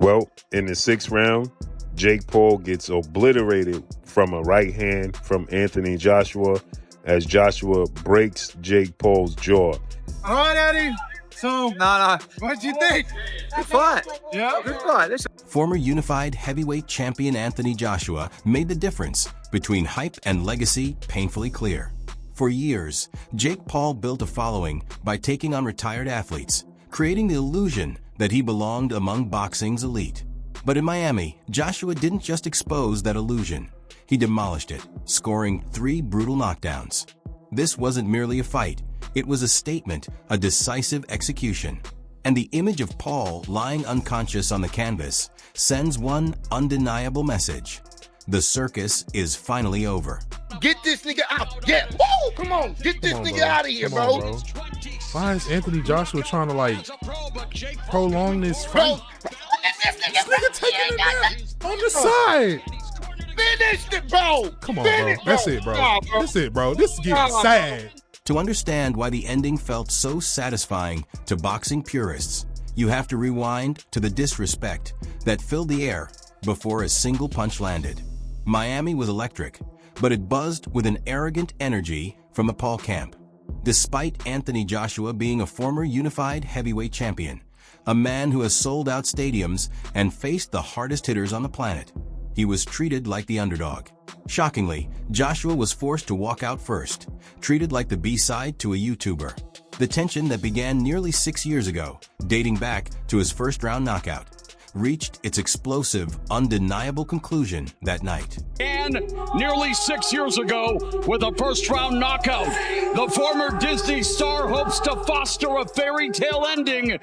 Well, in the sixth round, Jake Paul gets obliterated from a right hand from Anthony Joshua as Joshua breaks Jake Paul's jaw. All right, Eddie. So, what'd you think? Good fight. Yeah. Good fight. Listen. Former unified heavyweight champion Anthony Joshua made the difference between hype and legacy painfully clear. For years, Jake Paul built a following by taking on retired athletes, creating the illusion that he belonged among boxing's elite. But in Miami, Joshua didn't just expose that illusion. He demolished it, scoring 3 brutal knockdowns. This wasn't merely a fight. It was a statement, a decisive execution. And the image of Paul lying unconscious on the canvas sends one undeniable message. The circus is finally over. Get this nigga out. Yeah. Woo! Come on. Get this nigga out of here, bro. Why is Anthony Joshua trying to prolong this fight? This nigga taking it down on the side. Finished it, bro. Come on, bro. That's it, bro. That's it, bro. This is getting sad. To understand why the ending felt so satisfying to boxing purists, you have to rewind to the disrespect that filled the air before a single punch landed. Miami was electric, but it buzzed with an arrogant energy from the Paul camp. Despite Anthony Joshua being a former unified heavyweight champion, a man who has sold out stadiums and faced the hardest hitters on the planet, he was treated like the underdog. Shockingly, Joshua was forced to walk out first, treated like the B-side to a YouTuber. The tension that began nearly 6 years ago, dating back to his first-round knockout, reached its explosive, undeniable conclusion that night. And nearly 6 years ago, with a first-round knockout, the former Disney star hopes to foster a fairy tale ending.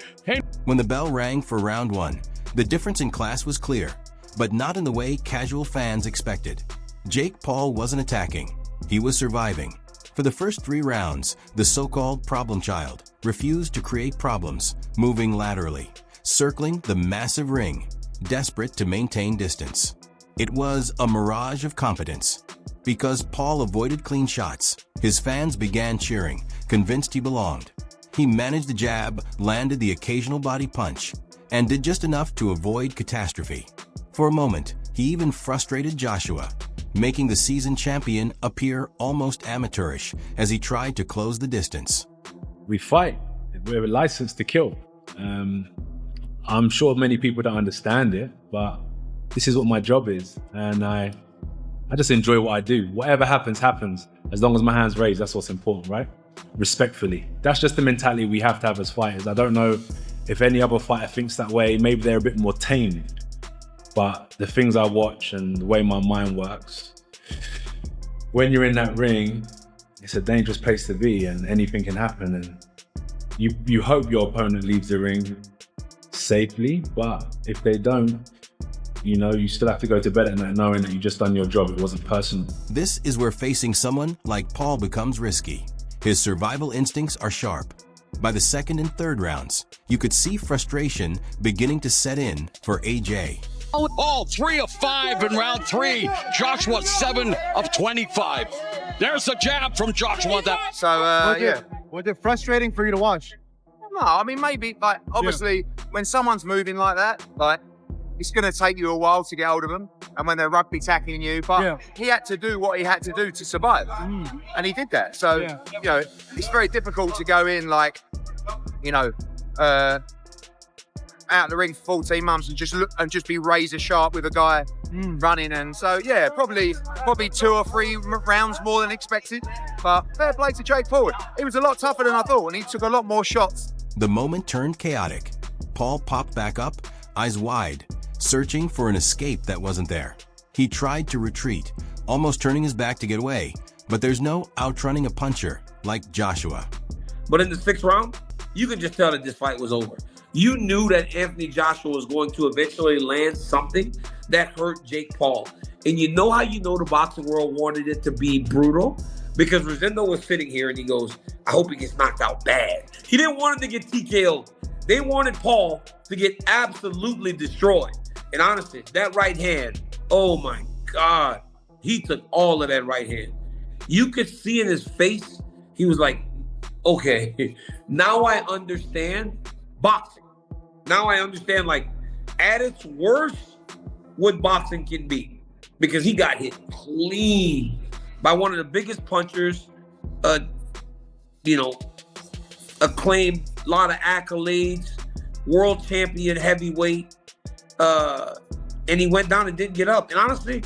When the bell rang for round 1, the difference in class was clear, but not in the way casual fans expected. Jake Paul wasn't attacking, he was surviving. For the first 3 rounds, the so-called problem child refused to create problems, moving laterally, circling the massive ring, desperate to maintain distance. It was a mirage of competence. Because Paul avoided clean shots, his fans began cheering, convinced he belonged. He managed the jab, landed the occasional body punch, and did just enough to avoid catastrophe. For a moment, he even frustrated Joshua, making the seasoned champion appear almost amateurish as he tried to close the distance. We fight. We're licensed to kill. I'm sure many people don't understand it, but this is what my job is. And I just enjoy what I do. Whatever happens, happens. As long as my hand's raised, that's what's important, right? Respectfully. That's just the mentality we have to have as fighters. I don't know if any other fighter thinks that way. Maybe they're a bit more tamed. But the things I watch and the way my mind works, when you're in that ring, it's a dangerous place to be and anything can happen. And you hope your opponent leaves the ring safely, but if they don't, you still have to go to bed at night knowing that you just done your job. It wasn't personal. This is where facing someone like Paul becomes risky. His survival instincts are sharp. By the second and third rounds, you could see frustration beginning to set in for AJ. All 3 of 5 in round 3. Joshua 7 of 25. There's a jab from Joshua. Was it frustrating for you to watch? No, I mean, maybe, obviously, when someone's moving like that, it's going to take you a while to get hold of them, and when they're rugby tackling you, but he had to do what he had to do to survive, and he did that. So, it's very difficult to go in out the ring for 14 months and just be razor sharp with a guy running. And so, probably 2 or 3 rounds more than expected. But fair play to Jake Paul. He was a lot tougher than I thought, and he took a lot more shots. The moment turned chaotic. Paul popped back up, eyes wide, searching for an escape that wasn't there. He tried to retreat, almost turning his back to get away, but there's no outrunning a puncher like Joshua. But in the 6th round, you could just tell that this fight was over. You knew that Anthony Joshua was going to eventually land something that hurt Jake Paul. And you know how the boxing world wanted it to be brutal? Because Rosendo was sitting here and he goes, I hope he gets knocked out bad. He didn't want him to get TKO'd. They wanted Paul to get absolutely destroyed. And honestly, that right hand, oh my God, he took all of that right hand. You could see in his face, he was like, okay, now I understand boxing. Now I understand at its worst what boxing can be, because he got hit clean by one of the biggest punchers, acclaimed, a lot of accolades, world champion heavyweight, and he went down and didn't get up. And honestly,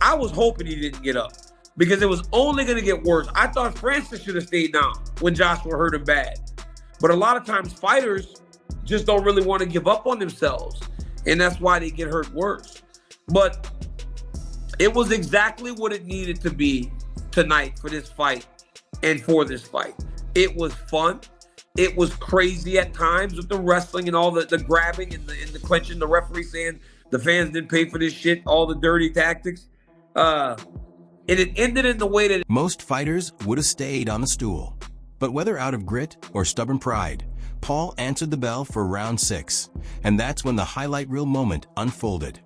I was hoping he didn't get up because it was only going to get worse. I thought Francis should have stayed down when Joshua hurt him bad. But a lot of times fighters just don't really want to give up on themselves, and that's why they get hurt worse. But it was exactly what it needed to be tonight for this fight and for this fight. It was fun. It was crazy at times with the wrestling and all the grabbing and the clenching, the referee saying the fans didn't pay for this shit, all the dirty tactics. And it ended in the way that most fighters would have stayed on the stool. But whether out of grit or stubborn pride, Paul answered the bell for round 6. And that's when the highlight reel moment unfolded.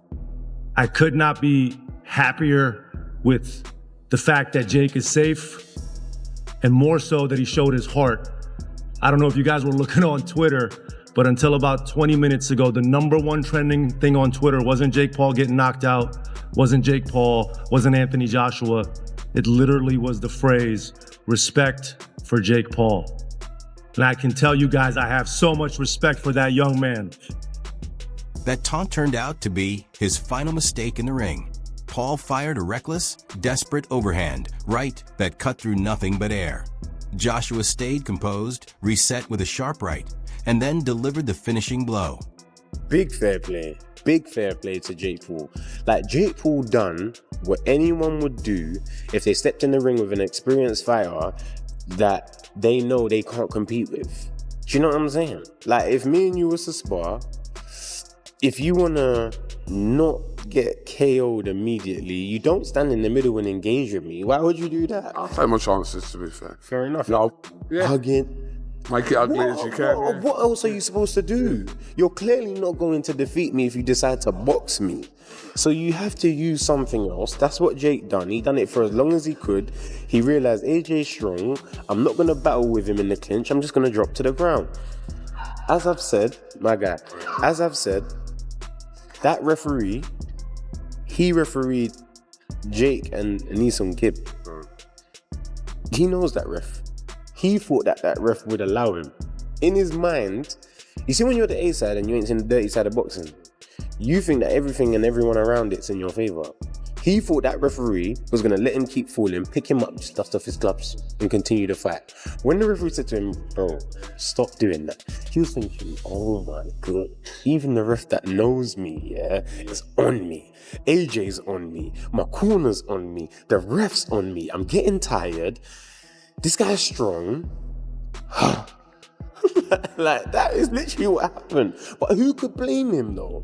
I could not be happier with the fact that Jake is safe, and more so that he showed his heart. I don't know if you guys were looking on Twitter, but until about 20 minutes ago, the #1 trending thing on Twitter wasn't Jake Paul getting knocked out, wasn't Jake Paul, wasn't Anthony Joshua. It literally was the phrase, respect for Jake Paul. And I can tell you guys, I have so much respect for that young man. That taunt turned out to be his final mistake in the ring. Paul fired a reckless, desperate overhand right that cut through nothing but air. Joshua stayed composed, reset with a sharp right, and then delivered the finishing blow. Big fair play to Jake Paul. Like, Jake Paul done what anyone would do if they stepped in the ring with an experienced fighter that they know they can't compete with. Do you know what I'm saying? Like, if me and you was to spar, if you wanna not get KO'd immediately, you don't stand in the middle and engage with me. Why would you do that? I'll take my chances, to be fair. Fair enough. No, yeah. Hugging. Make it ugly as you can. What else are you supposed to do? You're clearly not going to defeat me if you decide to box me. So you have to use something else. That's what Jake done. He done it for as long as he could. He realized AJ's strong. I'm not going to battle with him in the clinch. I'm just going to drop to the ground. As I've said, my guy, that referee, he refereed Jake and Neeson Gibb. He knows that ref. He thought that ref would allow him. In his mind, you see when you're the A side and you ain't seen the dirty side of boxing, you think that everything and everyone around it's in your favor. He thought that referee was going to let him keep falling, pick him up, just dust off his gloves, and continue the fight. When the referee said to him, bro, stop doing that, he was thinking, oh my God, even the ref that knows me, yeah, is on me. AJ's on me. My corner's on me. The ref's on me. I'm getting tired. This guy's strong. Like, that is literally what happened. But who could blame him, though?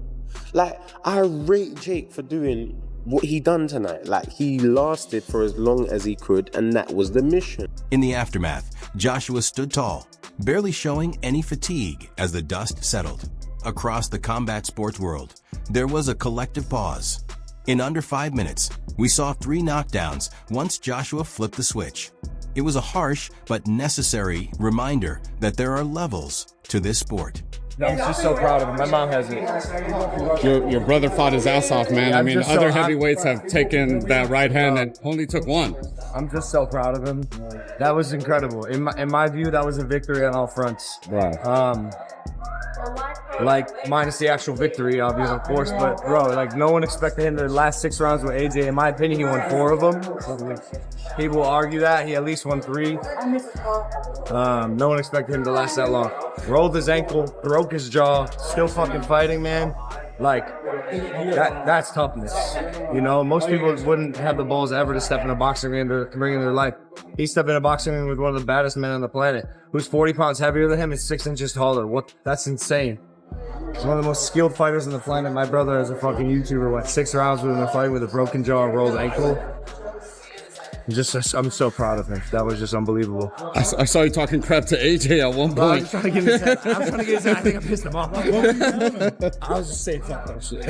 Like, I rate Jake for doing what he done tonight. Like, he lasted for as long as he could, and that was the mission. In the aftermath, Joshua stood tall, barely showing any fatigue as the dust settled. Across the combat sports world, there was a collective pause. In under 5 minutes, we saw 3 knockdowns once Joshua flipped the switch. It was a harsh but necessary reminder that there are levels to this sport. I'm just so proud of him. My mom has it. Your brother fought his ass off, man. Yeah, I mean, other heavyweights have taken that right hand and only took one. I'm just so proud of him. That was incredible. In my view, that was a victory on all fronts. Right. Like, minus the actual victory, obviously, of course, but bro, like, no one expected him to the last 6 rounds with AJ. In my opinion, he won 4 of them. People will argue that he at least won 3. No one expected him to last that long. Rolled his ankle, broke his jaw, still fucking fighting, man. Like, that's toughness. You know, most people wouldn't have the balls ever to step in a boxing ring to bring in their life. He stepped in a boxing ring with one of the baddest men on the planet, who's 40 pounds heavier than him and 6 inches taller. That's insane. He's one of the most skilled fighters on the planet. My brother, as a fucking YouTuber, went 6 rounds with him in a fight with a broken jaw and rolled ankle. I'm so proud of him. That was just unbelievable. I saw you talking crap to AJ at one point. I was trying to give him his head. I think I pissed him off. I was just saying fuck that shit.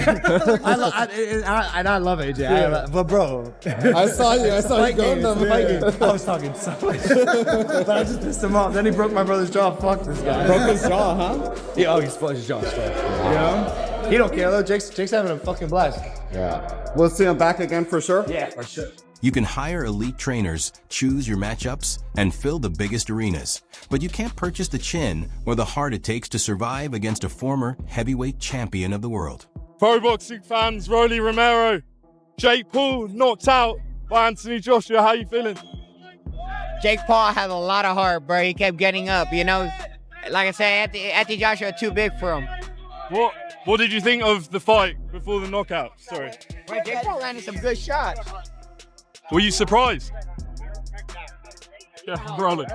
I love AJ. Yeah. But bro, I saw you going to I was talking so much. But I just pissed him off. Then he broke my brother's jaw. Fuck this guy. Broke his jaw, huh? Yeah, he split his jaw. You know? He don't care though. Jake's having a fucking blast. Yeah. We'll see him back again for sure? Yeah, for sure. You can hire elite trainers, choose your matchups, and fill the biggest arenas. But you can't purchase the chin or the heart it takes to survive against a former heavyweight champion of the world. Pro boxing fans, Rolly Romero, Jake Paul knocked out by Anthony Joshua. How you feeling? Jake Paul had a lot of heart, bro. He kept getting up, you know. Like I said, Anthony Joshua too big for him. What did you think of the fight before the knockout? Sorry. Well, Jake Paul landed some good shots. Were you surprised? Yeah, rolling.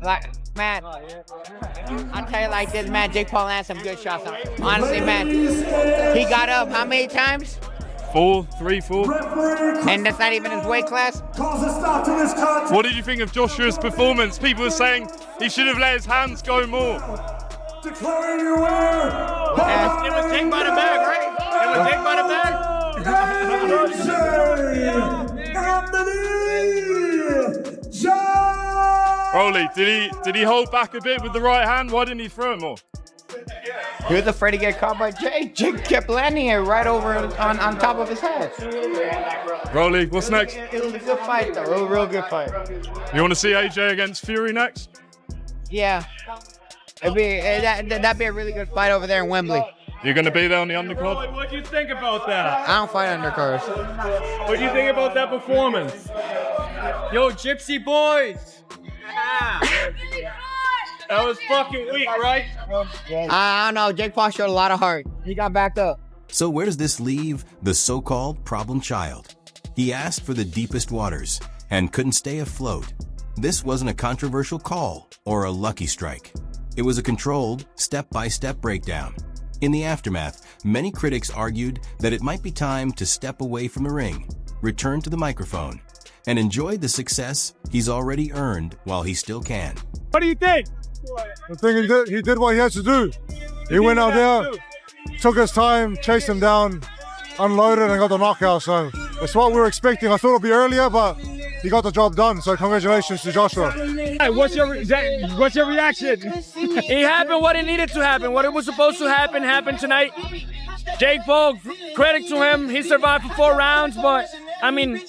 Like, man, I'll tell you like this, man, Jake Paul landed some good shots. Honestly, man, he got up how many times? 4, 3, 4. And that's not even his weight class? What did you think of Joshua's performance? People were saying he should have let his hands go more. Declaring your winner. It was Jake by the bag, right? It was Jake by the bag? Rolly, did he hold back a bit with the right hand? Why didn't he throw it more? He was afraid to get caught by Jake. Jake kept landing it right over on top of his head. Rolly, what's next? It was a good fight, though. It was a real good fight. You want to see AJ against Fury next? Yeah. That'd be a really good fight over there in Wembley. You're going to be there on the undercard? What do you think about that? I don't fight undercards. What do you think about that performance? Yo, Gypsy boys. That was fucking weak, right? I don't know. Jake Paul showed a lot of heart. He got backed up. So where does this leave the so-called problem child? He asked for the deepest waters and couldn't stay afloat. This wasn't a controversial call or a lucky strike. It was a controlled, step-by-step breakdown. In the aftermath, many critics argued that it might be time to step away from the ring, return to the microphone, and enjoy the success he's already earned while he still can. What do you think? I think he did what he had to do. He went out there, took his time, chased him down, unloaded, and got the knockout. So that's what we were expecting. I thought it would be earlier, but he got the job done. So congratulations to Joshua. Hey, what's your reaction? It happened what it needed to happen. What it was supposed to happen happened tonight. Jake Paul, credit to him. He survived for 4 rounds, but I mean,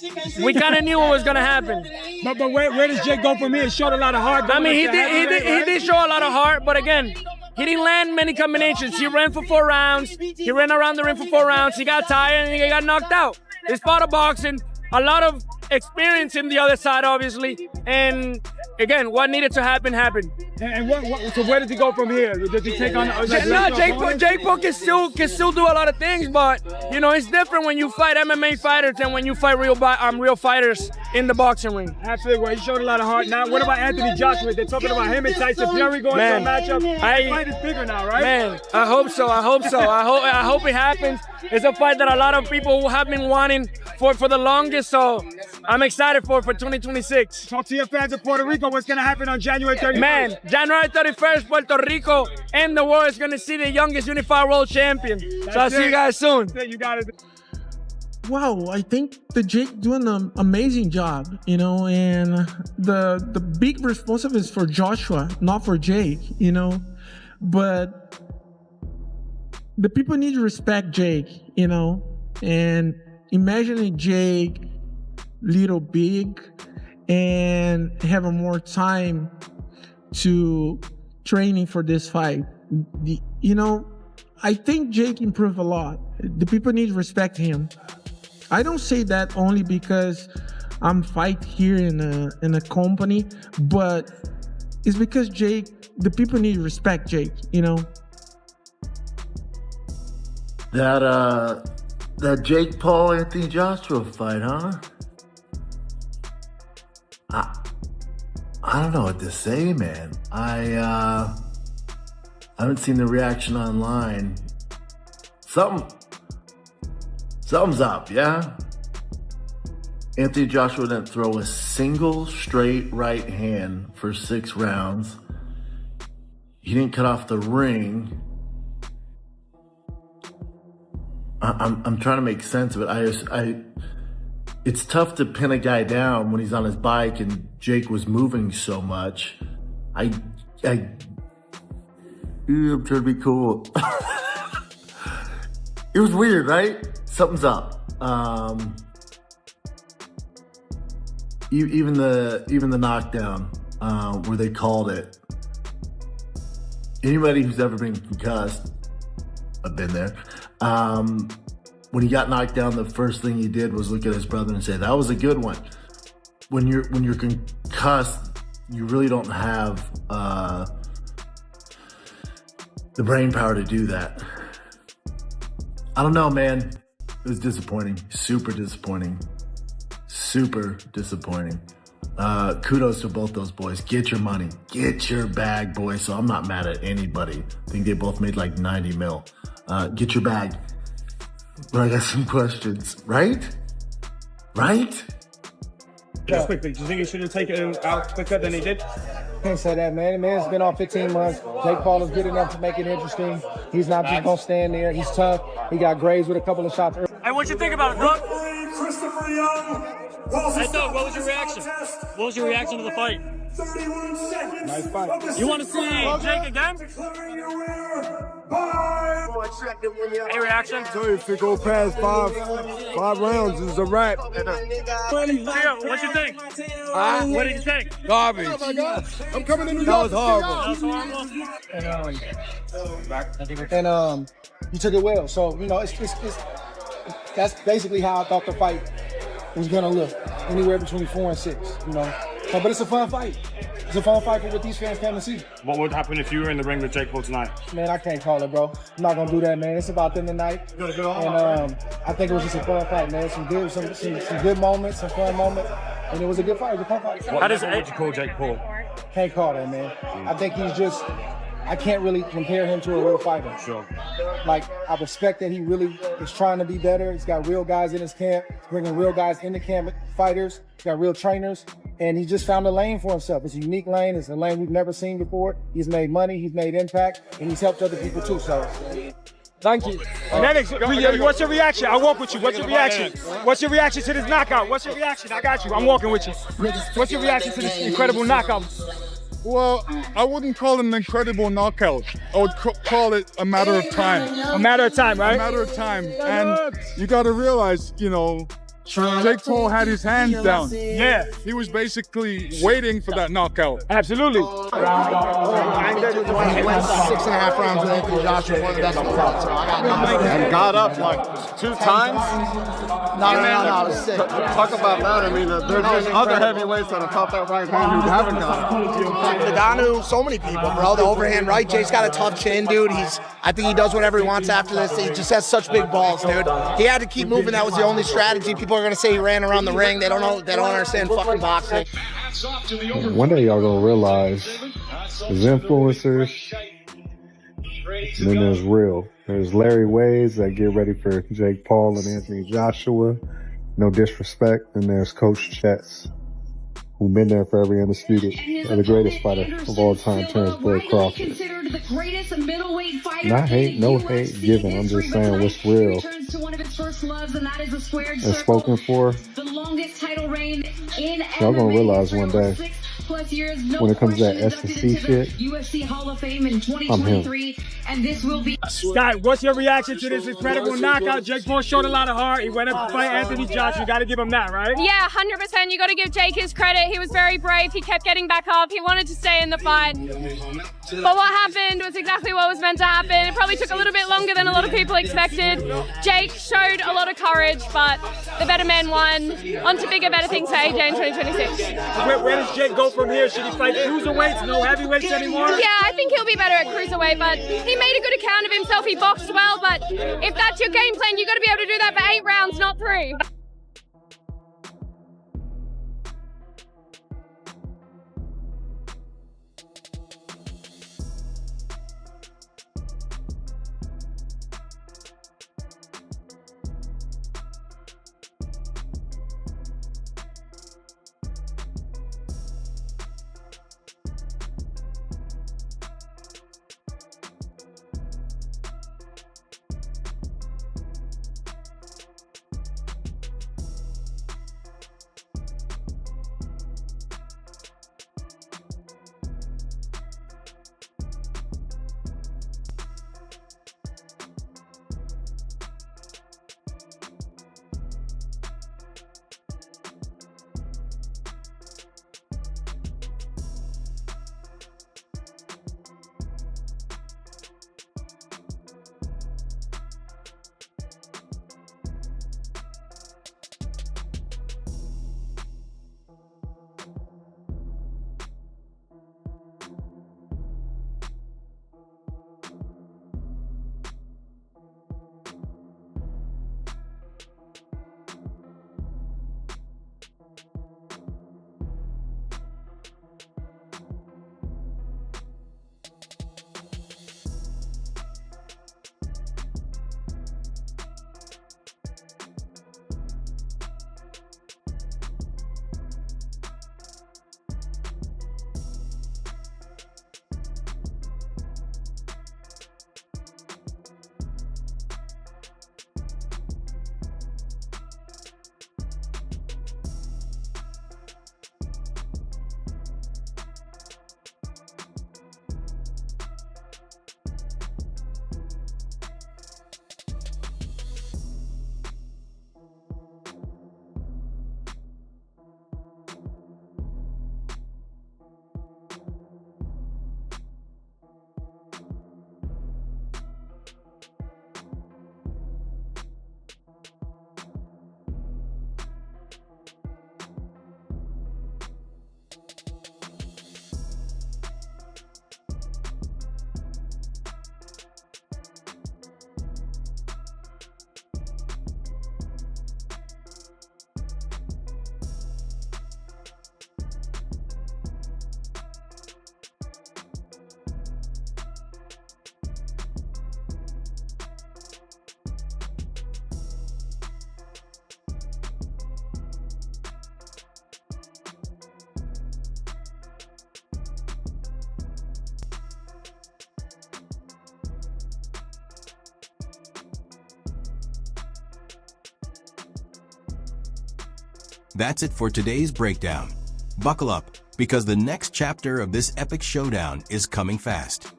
we kind of knew what was gonna happen. But where does Jake go from here? He showed a lot of heart. I mean, he did show a lot of heart, but again, he didn't land many combinations. He ran for 4 rounds. He ran around the ring for 4 rounds. He got tired and he got knocked out. It's part of boxing. A lot of experience in the other side, obviously. And again, what needed to happen happened. And so where does he go from here? Does he take on? Jake Paul can still do a lot of things, but you know it's different when you fight MMA fighters than when you fight real fighters in the boxing ring. Absolutely, well, he showed a lot of heart. Now, what about Anthony Joshua? They're talking about him and Tyson Fury going to a matchup. The fight is bigger now, right? Man, I hope so. I hope it happens. It's a fight that a lot of people have been wanting for the longest, so I'm excited for 2026. Talk to your fans in Puerto Rico. What's going to happen on January 31st? Man, January 31st, Puerto Rico and the world is going to see the youngest unified world champion. So I'll see you guys soon. You got it. Wow, I think the Jake doing an amazing job, you know, and the big responsibility is for Joshua, not for Jake, you know, but the people need to respect Jake, you know, and imagining Jake little big and having more time to training for this fight. You know, I think Jake improved a lot. The people need to respect him. I don't say that only because I'm fight here in a company, but it's because the people need to respect Jake, you know. That Jake Paul Anthony Joshua fight, huh? I don't know what to say, man. I haven't seen the reaction online. Something's up, yeah? Anthony Joshua didn't throw a single straight right hand for 6 rounds. He didn't cut off the ring. I'm trying to make sense of it. It's tough to pin a guy down when he's on his bike and Jake was moving so much. I'm trying to be cool. It was weird, right? Something's up. Even the knockdown where they called it. Anybody who's ever been concussed, I've been there. When he got knocked down, the first thing he did was look at his brother and say, "That was a good one." When you're concussed, you really don't have the brain power to do that. I don't know, man. It was disappointing. Super disappointing. Super disappointing. Kudos to both those boys. Get your money. Get your bag, boys. So I'm not mad at anybody. I think they both made like 90 mil. Get your bag. But I got some questions. Right? Just quickly, do you think he should have taken him out quicker than he did? Can't say that, man. The man's been on 15 months. Jake Paul is good enough to make it interesting. He's not just gonna stand there. He's tough. He got grazed with a couple of shots early. Hey, what you think about it, Doug? Christopher Young. Hey, Doug, what was your reaction? What was your reaction to the fight? 31 seconds. Nice fight. You want to see Jake again? Any reaction? So if you go past five rounds, it's a wrap. What you think? What did you think? Garbage. Oh my God. I'm coming to New York. That was horrible. And he took it well. So, you know, it's that's basically how I thought the fight was gonna look. Anywhere between 4 and 6, you know. So, but it's a fun fight. It's a fun fight for what these fans came to see. What would happen if you were in the ring with Jake Paul tonight? Man, I can't call it, bro. I'm not gonna do that, man. It's about them tonight. And I think it was just a fun fight, man. Some good moments, some fun moments, and it was a good fight. It was a fun fight. What would you call Jake Paul? Can't call that, man. I think he's just. I can't really compare him to a real fighter. Sure. Like, I respect that he really is trying to be better. He's got real guys in his camp, bringing real guys into camp, fighters. He's got real trainers, and he just found a lane for himself. It's a unique lane. It's a lane we've never seen before. He's made money. He's made impact, and he's helped other people too. So, thank you. What's your reaction? I'll walk with you. What's your reaction? What's your reaction to this knockout? What's your reaction? I got you. I'm walking with you. What's your reaction to this incredible knockout? Well, I wouldn't call it an incredible knockout. I would call it a matter of time. A matter of time, right? A matter of time. And you got to realize, you know, Jake Paul had his hands down. Yeah. He was basically waiting for that knockout. Absolutely. He went 6.5 rounds with Anthony Joshua, one of the best in the world. So I got and got up like 2 times. No, it was sick. Talk about that. I mean, there's just other heavyweights that have topped that right hand who haven't got up. The guy knew so many people, bro. The overhand right. Jake's got a tough chin, dude. I think he does whatever he wants after this. He just has such big balls, dude. He had to keep moving. That was the only strategy. People are gonna say he ran around the ring. They don't know. They don't understand fucking boxing. One day y'all gonna realize there's influencers, and then there's real. There's Larry Ways that get ready for Jake Paul and Anthony Joshua. No disrespect. And there's Coach Chet's, who's been there for every undisputed, and the greatest fighter of all time, Terrence Boyd Crawford. Not hate, no hate given. I'm just saying what's real and spoken for. Y'all gonna realize one day when it comes to that S&C shit, I'm him. Scott, what's your reaction to this incredible knockout? Jake Paul showed a lot of heart. He went up to fight Anthony Joshua. You got to give him that, right? Yeah, 100%. You got to give Jake his credit. He was very brave. He kept getting back up. He wanted to stay in the fight. But what happened was exactly what was meant to happen. It probably took a little bit longer than a lot of people expected. Jake showed a lot of courage, but the better man won. On to bigger, better things for AJ in 2026. Where does Jake go from here? Should he fight cruiserweights, no heavyweights anymore? Yeah, I think he'll be better at cruiserweight, but he made a good account of himself. He boxed well, but if that's your game plan, you got to be able to do that for 8 rounds, not 3. That's it for today's breakdown. Buckle up, because the next chapter of this epic showdown is coming fast.